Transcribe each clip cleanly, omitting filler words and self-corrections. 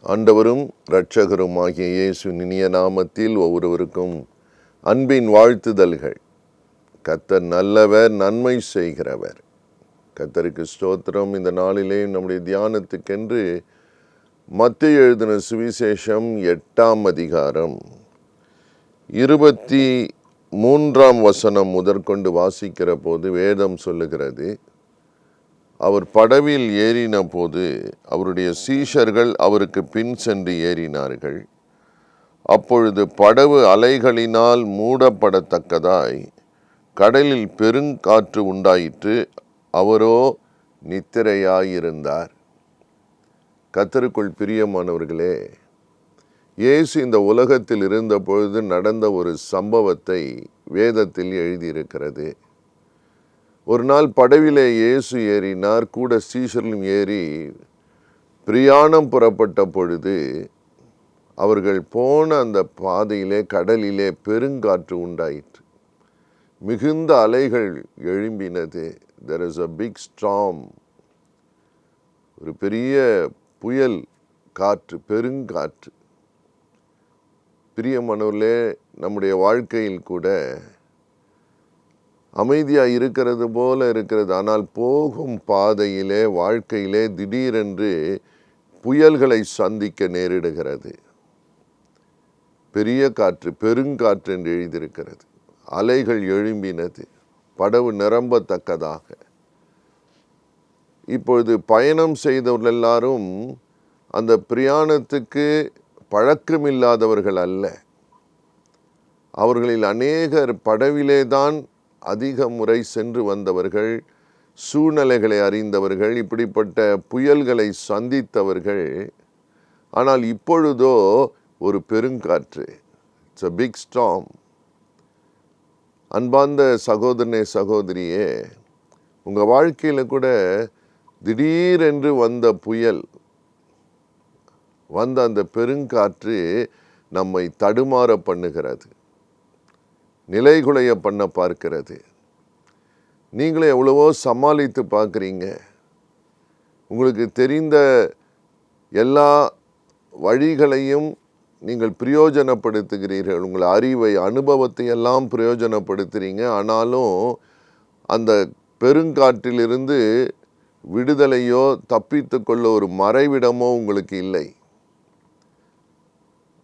ஆண்டவரும் இரட்சகருமாகிய இயேசுவின் இனிய நாமத்தில் ஒவ்வொருவருக்கும் அன்பின் வாழ்த்துதல்கள். கர்த்தர் நல்லவர், நன்மை செய்கிறவர். கர்த்தருக்கு ஸ்தோத்திரம். இந்த நாளிலே நம்முடைய தியானத்துக்கென்று மத்தேயு எழுதின சுவிசேஷம் 8ஆம் அதிகாரம் 23ஆம் வசனம் முதற்கொண்டு வாசிக்கிற போது வேதம் சொல்லுகிறது, அவர் படவில் ஏறின போது அவருடைய சீஷர்கள் அவருக்கு பின் சென்று ஏறினார்கள். அப்பொழுது படவு அலைகளினால் மூடப்படத்தக்கதாய் கடலில் பெருங்காற்று உண்டாயிற்று. அவரோ நித்திரையாயிருந்தார். கர்த்தருக்குள் பிரியமானவர்களே, இயேசு இந்த உலகத்தில் இருந்த பொழுது நடந்த ஒரு சம்பவத்தை வேதத்தில் எழுதியிருக்கிறது. ஒரு நாள் படவிலே இயேசு ஏறினார், கூட சீஷர்களும் ஏறி பிரயாணம் புறப்பட்ட பொழுது அவர்கள் போன அந்த பாதையிலே கடலிலே பெருங்காற்று உண்டாயிற்று. மிகுந்த அலைகள் எழும்பினது. There is a big storm. ஒரு பெரிய புயல் காற்று, பெருங்காற்று. பிரியமானவர்களே, நம்முடைய வாழ்க்கையில் கூட அமைதியாக இருக்கிறது போல இருக்கிறது. ஆனால் போகும் பாதையிலே, வாழ்க்கையிலே திடீரென்று புயல்களை சந்திக்க நேரிடுகிறது. பெரிய காற்று, பெருங்காற்று என்று எழுதியிருக்கிறது. அலைகள் எழும்பினது, படவு நிரம்பத்தக்கதாக. இப்பொழுது பயணம் செய்தவர்கள் எல்லாரும் அந்த பிரயாணத்துக்கு பழக்கமில்லாதவர்கள் அல்ல. அவர்களில் அநேகர் படவிலே தான் அதிக முறை சென்று வந்தவர்கள், சூழ்நிலைகளை அறிந்தவர்கள், இப்படிப்பட்ட புயல்களை சந்தித்தவர்கள். ஆனால் இப்பொழுதோ ஒரு பெருங்காற்று. It's a big storm. அன்பார்ந்த சகோதரனே, சகோதரியே, உங்கள் வாழ்க்கையில் கூட திடீரென்று வந்த புயல், வந்த அந்த பெருங்காற்று நம்மை தடுமாற பண்ணுகிறது, நிலைகுலைய பண்ண பார்க்கிறது. நீங்களே எவ்வளவோ சமாளித்து பார்க்குறீங்க. உங்களுக்கு தெரிந்த எல்லா வழிகளையும் நீங்கள் பிரயோஜனப்படுத்துகிறீர்கள். உங்கள் அறிவை, அனுபவத்தை எல்லாம் பிரயோஜனப்படுத்துகிறீங்க. ஆனாலும் அந்த பெருங்காற்றிலிருந்து விடுதலையோ தப்பித்து கொள்ள ஒரு மறைவிடமோ உங்களுக்கு இல்லை.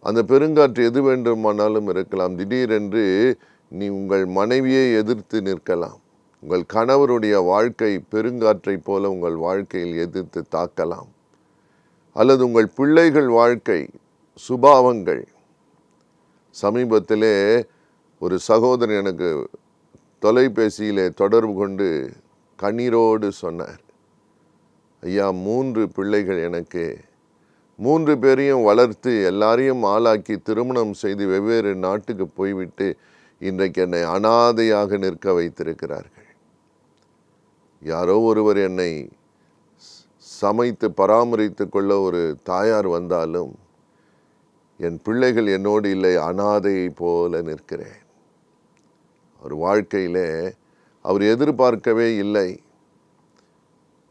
அந்த பெருங்காற்று எது வேண்டுமானாலும் இருக்கலாம். திடீரென்று நீ உங்கள் மனைவியை எதிர்த்து நிற்கலாம். உங்கள் கணவருடைய வாழ்க்கை பெருங்காற்றை போல உங்கள் வாழ்க்கையில் எதிர்த்து தாக்கலாம். அல்லது உங்கள் பிள்ளைகள் வாழ்க்கை, சுபாவங்கள். சமீபத்திலே ஒரு சகோதரன் எனக்கு தொலைபேசியிலே தொடர்பு கொண்டு கண்ணீரோடு சொன்னார், ஐயா, 3 பிள்ளைகள் எனக்கு, 3 பேரையும் வளர்த்து எல்லாரையும் ஆளாக்கி திருமணம் செய்து வெவ்வேறு நாட்டுக்கு போய்விட்டு இன்றைக்கு என்னை அனாதையாக நிற்க வைத்திருக்கிறார்கள். யாரோ ஒருவர் என்னை சமைத்து பராமரித்து கொள்ள ஒரு தாயார் வந்தாலும் என் பிள்ளைகள் என்னோடு இல்லை, அனாதையை போல நிற்கிறேன். அவர் வாழ்க்கையிலே அவர் எதிர்பார்க்கவே இல்லை.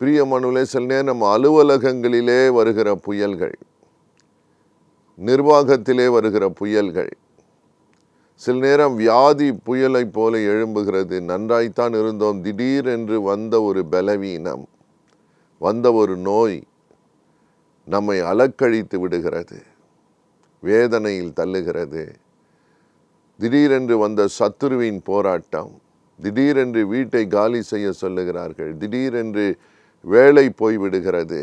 பிரியமானவர்களே, சில நேரம் நம்ம அலுவலகங்களிலே வருகிற புயல்கள், நிர்வாகத்திலே வருகிற புயல்கள், சில நேரம் வியாதி புயலை போல எழும்புகிறது. நன்றாய்த்தான் இருந்தோம், திடீரென்று வந்த ஒரு பலவீனம், வந்த ஒரு நோய் நம்மை அலக்கழித்து விடுகிறது, வேதனையில் தள்ளுகிறது. திடீரென்று வந்த சத்துருவின் போராட்டம், திடீரென்று வீட்டை காலி செய்ய சொல்லுகிறார்கள், திடீரென்று வேலை போய்விடுகிறது,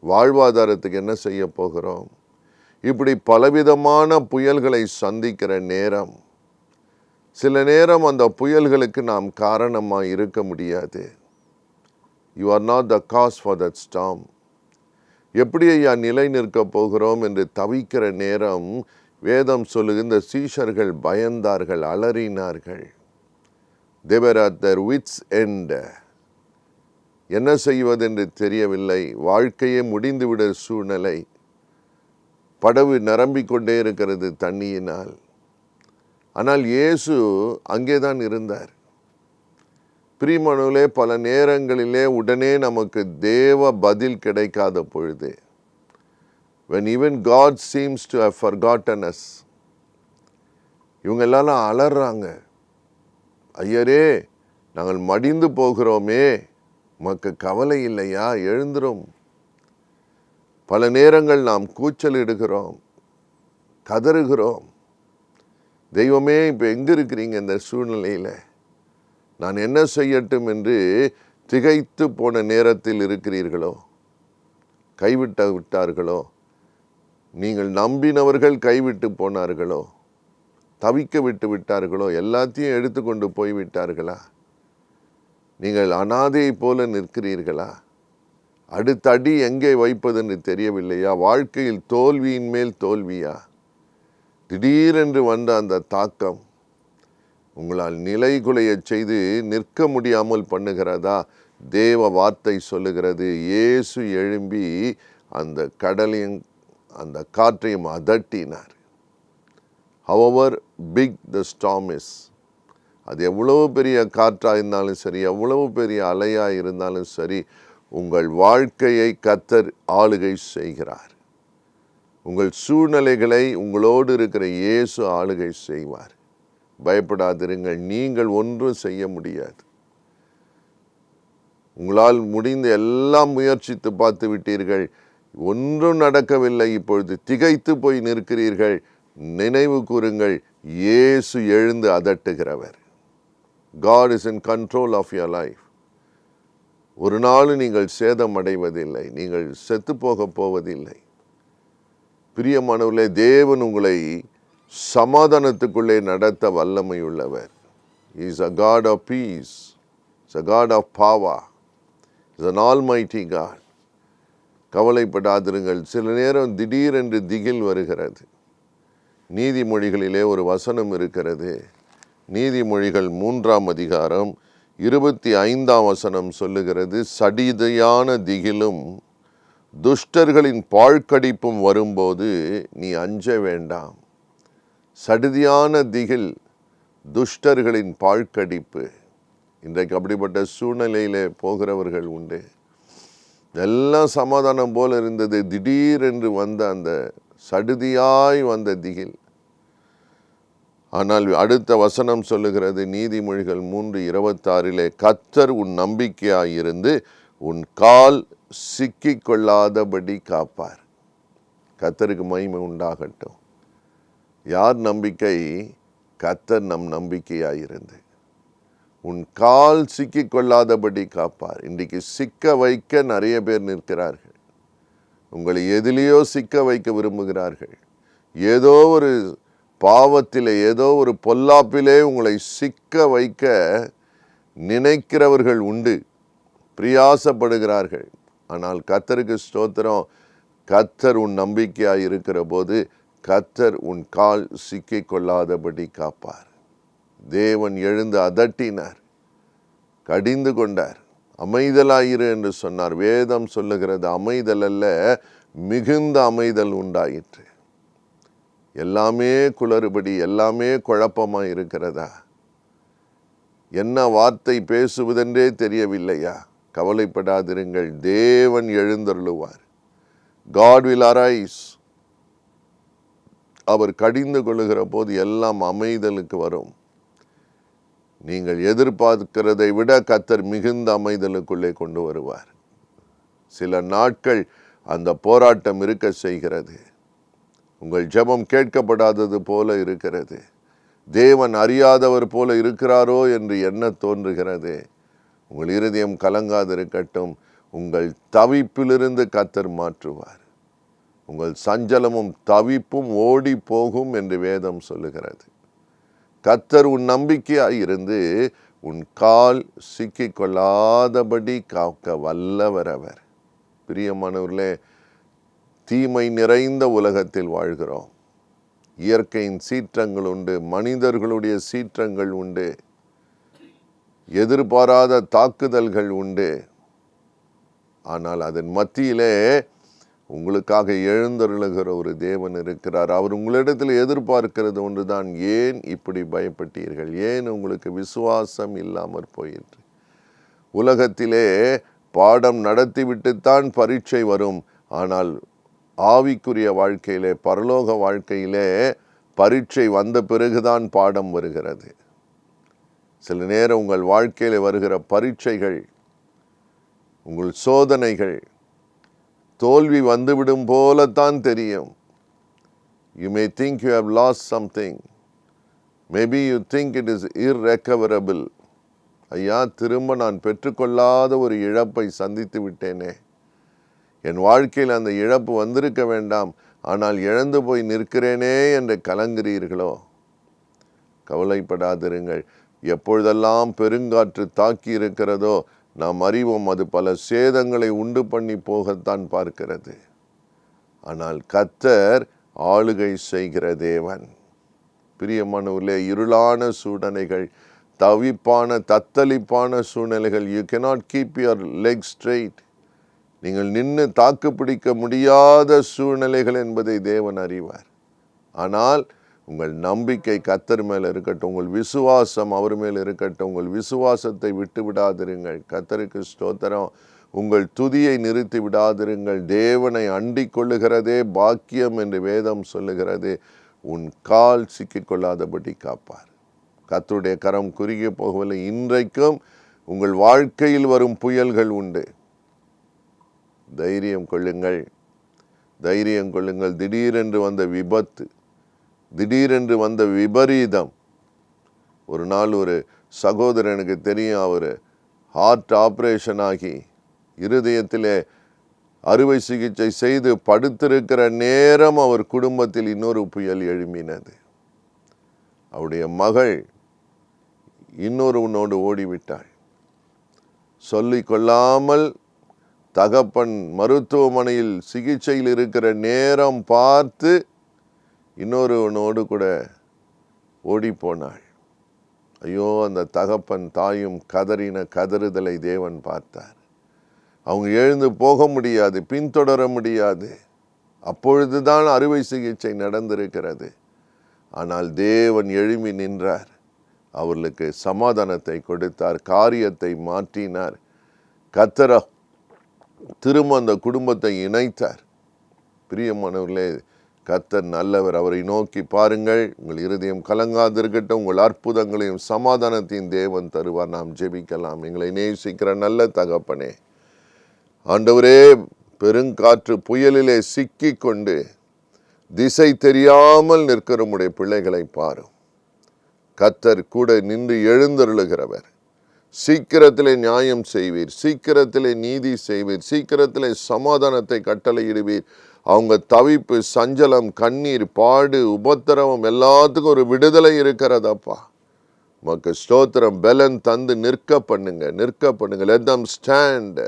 வாழ்வாதாரத்துக்கு என்ன செய்ய போகிறோம், இப்படி பலவிதமான புயல்களை சந்திக்கிற நேரம், சில நேரம் அந்த புயல்களுக்கு நாம் காரணமாக இருக்க முடியாது. You are not the cause for that storm. எப்படி ஐயா நிலை நிற்க போகிறோம் என்று தவிக்கிற நேரம் வேதம் சொல்லுகின்ற சீஷர்கள் பயந்தார்கள், அலறினார்கள். They were at their wits' end. என்ன செய்வதென்று தெரியவில்லை. வாழ்க்கையே முடிந்துவிட சூழ்நிலை. படவு நிரம்பிக்கொண்டே இருக்கிறது தண்ணியினால். ஆனால் இயேசு அங்கேதான் இருந்தார். பிரியமானவர்களே, பல நேரங்களிலே உடனே நமக்கு தேவ பதில் கிடைக்காத பொழுது, when even God seems to have forgotten us. இவங்க எல்லாரும் அலறாங்க, ஐயரே நாங்கள் மடிந்து போகிறோமே, உமக்கு கவலை இல்லையா, எழுந்துரும். பல நேரங்கள் நாம் கூச்சலிடுகிறோம், கதறுகிறோம், தெய்வமே இப்போ எங்கே இருக்கிறீங்க இந்த சூழ்நிலையில், நான் என்ன செய்யட்டும் என்று திகைத்து போன நேரத்தில் இருக்கிறீர்களோ, விட்டார்களோ, நீங்கள் நம்பினவர்கள் கைவிட்டு போனார்களோ, தவிக்க விட்டு விட்டார்களோ, எல்லாத்தையும் எடுத்துக்கொண்டு போய்விட்டார்களா, நீங்கள் அனாதை போல நிற்கிறீர்களா, அடுத்த அடி எங்கே வைப்பதென்று தெரியவில்லையா, வாழ்க்கையில் தோல்வியின் மேல் தோல்வியா, திடீரென்று வந்த அந்த தாக்கம் உங்களால் நிலைகுலைய செய்து நிற்க முடியாமல் பண்ணுகிறதா? தேவ வார்த்தை சொல்லுகிறது, இயேசு எழும்பி அந்த கடலையும் அந்த காற்றையும் அதட்டினார். however big the storm is, அது எவ்வளவு பெரிய காற்றாக இருந்தாலும் சரி, எவ்வளவு பெரிய அலையாக இருந்தாலும் சரி, உங்கள் வாழ்க்கையை கர்த்தர் ஆளுகை செய்கிறார். உங்கள் சூழ்நிலைகளை உங்களோடு இருக்கிற இயேசு ஆளுகை செய்வார். பயப்படாதிருங்கள், நீங்கள் ஒன்றும் செய்ய முடியாது. உங்களால் முடிந்த எல்லாம் முயற்சித்து பார்த்து விட்டீர்கள், ஒன்றும் நடக்கவில்லை. இப்பொழுது திகைத்து போய் நிற்கிறீர்கள். நினைவு கூறுங்கள், இயேசு எழுந்து அதட்டுகிறவர். God is in control of your life. ஒரு நாள் நீங்கள் சேதம் அடைவதில்லை, நீங்கள் செத்து போக போவதில்லை. பிரியமானவர்களே, தேவன் உங்களை சமாதானத்துக்குள்ளே நடத்த வல்லமை உள்ளவர். He is a God of peace. He is a God of power. He is an almighty God. கவலைப்படாதிருங்கள். சில நேரம் திடீரென்று திகில் வருகிறது. நீதிமொழிகளிலே ஒரு வசனம் இருக்கிறது. நீதிமொழிகள் 3ஆம் அதிகாரம் 25ஆம் வசனம் சொல்லுகிறது, சடிதியான திகிலும் துஷ்டர்களின் பாழ்கடிப்பும் வரும்போது நீ அஞ்ச வேண்டாம். சடிதியான திகில், துஷ்டர்களின் பாழ்கடிப்பு. இன்றைக்கு அப்படிப்பட்ட சூழ்நிலையிலே போகிறவர்கள் உண்டு. எல்லாம் சமாதானம் போல இருந்தது, திடீரென்று வந்த அந்த சடுதியாய் வந்த திகில். ஆனால் அடுத்த வசனம் சொல்லுகிறது, நீதிமொழிகள் 3:26, கர்த்தர் உன் நம்பிக்கையாயிருந்து உன் கால் சிக்கிக் கொள்ளாதபடி காப்பார். கர்த்தருக்கு மகிமை உண்டாகட்டும். யார் நம்பிக்கை? கர்த்தர் நம் நம்பிக்கையாயிருந்து உன் கால் சிக்கிக் கொள்ளாதபடி காப்பார். இன்றைக்கு சிக்க வைக்க நிறைய பேர் நிற்கிறார்கள். உங்களை எதிலேயோ சிக்க வைக்க விரும்புகிறார்கள். ஏதோ ஒரு பாவத்திலே, ஏதோ ஒரு பொல்லாப்பிலே உங்களை சிக்க வைக்க நினைக்கிறவர்கள் உண்டு, பிரயாசப்படுகிறார்கள். ஆனால் கர்த்தருக்கு ஸ்தோத்திரம், கர்த்தர் உன் நம்பிக்கையாய் இருக்கிற போது கர்த்தர் உன் கால் சிக்கிக் கொள்ளாதபடி காப்பார். தேவன் எழுந்து அதட்டினார், கடிந்து கொண்டார். அமைதலாயிரு என்று சொன்னார். வேதம் சொல்லுகிறது, அமைதல் அல்ல, மிகுந்த அமைதல் உண்டாயிற்று. எல்லாமே குளறுபடி, எல்லாமே குழப்பமாக இருக்கிறதா? என்ன வார்த்தை பேசுவதென்றே தெரியவில்லையா? கவலைப்படாதிருங்கள், தேவன் எழுந்தருளுவார். God will arise. அவர் கடிந்து கொள்ளுகிற போது எல்லாம் அமைதலுக்கு வரும். நீங்கள் எதிர்பார்க்கிறதை விட கர்த்தர் மிகுந்த அமைதலுக்குள்ளே கொண்டு வருவார். சில நாட்கள் அந்த போராட்டம் இருக்க செய்கிறது. உங்கள் ஜெபம் கேட்கப்படாதது போல இருக்கிறது. தேவன் அறியாதவர் போல இருக்கிறாரோ என்று எண்ண தோன்றுகிறது. உங்கள் இருதயம் கலங்காதிருக்கட்டும். உங்கள் தவிப்பிலிருந்து கர்த்தர் மாற்றுவார். உங்கள் சஞ்சலமும் தவிப்பும் ஓடி போகும் என்று வேதம் சொல்லுகிறது. கர்த்தர் உன் நம்பிக்கையாய் இருந்து உன் கால் சிக்கிக் கொள்ளாதபடி காக்க வல்லவர் அவர். பிரியமானவர்களே, தீமை நிறைந்த உலகத்தில் வாழ்கிறோம். இயற்கையின் சீற்றங்கள் உண்டு, மனிதர்களுடைய சீற்றங்கள் உண்டு, எதிர்பாராத தாக்குதல்கள் உண்டு. ஆனால் அதன் மத்தியிலே உங்களுக்காக எழுந்தருளுகிற ஒரு தேவன் இருக்கிறார். அவர் உங்களிடத்தில் எதிர்பார்க்கிறது ஒன்றுதான். ஏன் இப்படி பயப்பட்டீர்கள்? ஏன் உங்களுக்கு விசுவாசம் இல்லாமற் போயிற்று? உலகத்திலே பாடம் நடத்திவிட்டுத்தான் பரீட்சை வரும். ஆனால் ஆவிக்குரிய வாழ்க்கையிலே, பரலோக வாழ்க்கையிலே பரீட்சை வந்த பிறகுதான் பாடம் வருகிறது. சில நேரம் உங்கள் வாழ்க்கையிலே வருகிற பரீட்சைகள், உங்கள் சோதனைகள் தோல்வி வந்துவிடும் போலத்தான் தெரியும். You may think you have lost something. Maybe you think it is irrecoverable. ஐயா, திரும்ப நான் பெற்றுக்கொள்ளாத ஒரு இழப்பை சந்தித்து விட்டேனே, என் வாழ்க்கையில் அந்த இழப்பு வந்திருக்க வேண்டாம், ஆனால் இழந்து போய் நிற்கிறேனே என்று கலங்குகிறீர்களோ? கவலைப்படாதிருங்கள். எப்பொழுதெல்லாம் பெருங்காற்று தாக்கி இருக்கிறதோ நாம் அறிவோம், அது பல சேதங்களை உண்டு பண்ணி போகத்தான் பார்க்கிறது. ஆனால் கர்த்தர் ஆளுகை செய்கிற தேவன். பிரியமானவர்களே, இருளான சூழ்நிலைகள், தவிப்பான தத்தளிப்பான சூழ்நிலைகள், you cannot keep your legs straight. நீங்கள் நின்று தாக்கு பிடிக்க முடியாத சூழ்நிலைகள் என்பதை தேவன் அறிவார். ஆனால் உங்கள் நம்பிக்கை கர்த்தர் மேல் இருக்கட்டும், உங்கள் விசுவாசம் அவர் மேல் இருக்கட்டும். உங்கள் விசுவாசத்தை விட்டு விடாதிருங்கள். கர்த்தருக்கு ஸ்தோத்திரம். உங்கள் துதியை நிறுத்தி விடாதிருங்கள். தேவனை அண்டிக் கொள்ளுகிறதே பாக்கியம் என்று வேதம் சொல்லுகிறது. உன் கால் சிக்கிக்கொள்ளாதபடி காப்பார். கர்த்தருடைய கரம் குறுகிய போகவில்லை. இன்றைக்கும் உங்கள் வாழ்க்கையில் வரும் புயல்கள் உண்டு. தைரியம் கொள்ளுங்கள், தைரியம் கொள்ளுங்கள். திடீரென்று வந்த விபத்து, திடீரென்று வந்த விபரீதம். ஒரு நாள் ஒரு சகோதரனுக்கு தெரியும், அவர் ஹார்ட் ஆப்ரேஷன் ஆகி இருதயத்திலே அறுவை சிகிச்சை செய்து படுத்திருக்கிற நேரம் அவர் குடும்பத்தில் இன்னொரு புயல் எழும்பினது. அவருடைய மகள் இன்னொருவனோடு ஓடிவிட்டாள். சொல்லிக் கொள்ளாமல் தகப்பன் மருத்துவமனையில் சிகிச்சையில் இருக்கிற நேரம் பார்த்து இன்னொருவனோடு கூட ஓடி போனாள். ஐயோ, அந்த தகப்பன் தாயும் கதறின கதறுதலை தேவன் பார்த்தார். அவங்க எழுந்து போக முடியாது, பின்தொடர முடியாது. அப்பொழுதுதான் அறுவை சிகிச்சை நடந்திருக்கிறது. ஆனால் தேவன் எழும்பி நின்றார். அவர்களுக்கு சமாதானத்தை கொடுத்தார், காரியத்தை மாற்றினார். கர்த்தர் திரும்ப அந்த குடும்பத்தை இணைத்தார். பிரியமானவர்களே, கர்த்தர் நல்லவர். அவரை நோக்கி பாருங்கள். உங்கள் இருதயம் கலங்காதிருக்கட்டும். உங்கள் அற்புதங்களையும் சமாதானத்தையும் தேவன் தருவார். நாம் ஜெபிக்கலாம். எங்களை நேசிக்கிற நல்ல தகப்பனே, ஆண்டவரே, பெருங்காற்று புயலிலே சிக்கி கொண்டு திசை தெரியாமல் நிற்கிற உம்முடைய பிள்ளைகளை பாரும். கர்த்தர் கூட நின்று எழுந்தருளுகிறவர். சீக்கிரத்திலே நியாயம் செய்வீர், சீக்கிரத்திலே நீதி செய்வீர், சீக்கிரத்திலே சமாதானத்தை கட்டளையிடுவீர். அவங்க தவிப்பு, சஞ்சலம், கண்ணீர், பாடு, உபத்திரவம் எல்லாத்துக்கும் ஒரு விடுதலை இருக்கிறதப்பா. உமக்கு ஸ்தோத்திரம். பலன் தந்து நிற்க பண்ணுங்க, நிற்க பண்ணுங்க. let them stand.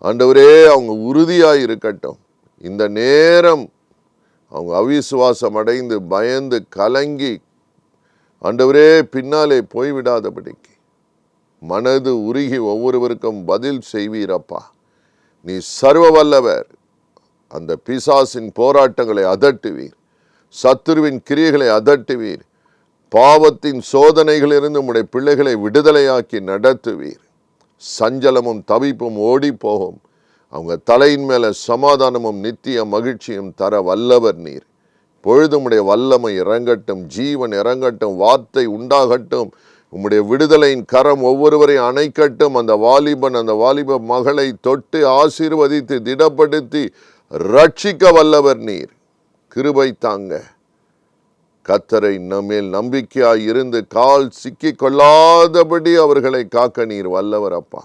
ஆண்டவரே, அவங்க உறுதியாய் இருக்கட்டும். இந்த நேரம் அவங்க அவிசுவாசம் அடைந்து பயந்து கலங்கி ஆண்டவரே பின்னாலே போய்விடாதபடிக்கு மனது உருகி ஒவ்வொருவருக்கும் பதில் செய்வீரப்பா. நீ சர்வ வல்லவர். அந்த பிசாசின் போராட்டங்களை அதட்டுவீர், சத்துருவின் கிரியைகளை அதட்டுவீர், பாவத்தின் சோதனைகளிலிருந்து உம்முடைய பிள்ளைகளை விடுதலையாக்கி நடத்துவீர். சஞ்சலமும் தவிப்பும் ஓடி போகும். அவங்க தலையின் மேல சமாதானமும் நித்திய மகிழ்ச்சியும் தர வல்லவர் நீர். பொழுது உம்முடைய வல்லமை இறங்கட்டும், ஜீவன் இறங்கட்டும், வார்த்தை உண்டாகட்டும். உம்முடைய விடுதலையின் கரம் ஒவ்வொருவரையும் அணைக்கட்டும். அந்த வாலிபன், அந்த வாலிப மகளை தொட்டு ஆசீர்வதித்து திடப்படுத்தி ரட்சிக்க வல்லவர் நீர். கிருபை தாங்க. கர்த்தரை நம்மேல் நம்பிக்கையாய் இருந்து கால் சிக்கி கொள்ளாதபடி அவர்களை காக்க நீர் வல்லவர் அப்பா.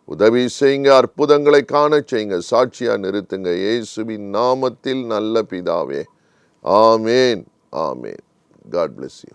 உதவி செய்யுங்க, அற்புதங்களை காண செய்யுங்க, சாட்சியா நிறுத்துங்க. இயேசுவின் நாமத்தில் நல்ல பிதாவே, ஆமேன், ஆமேன். God bless you.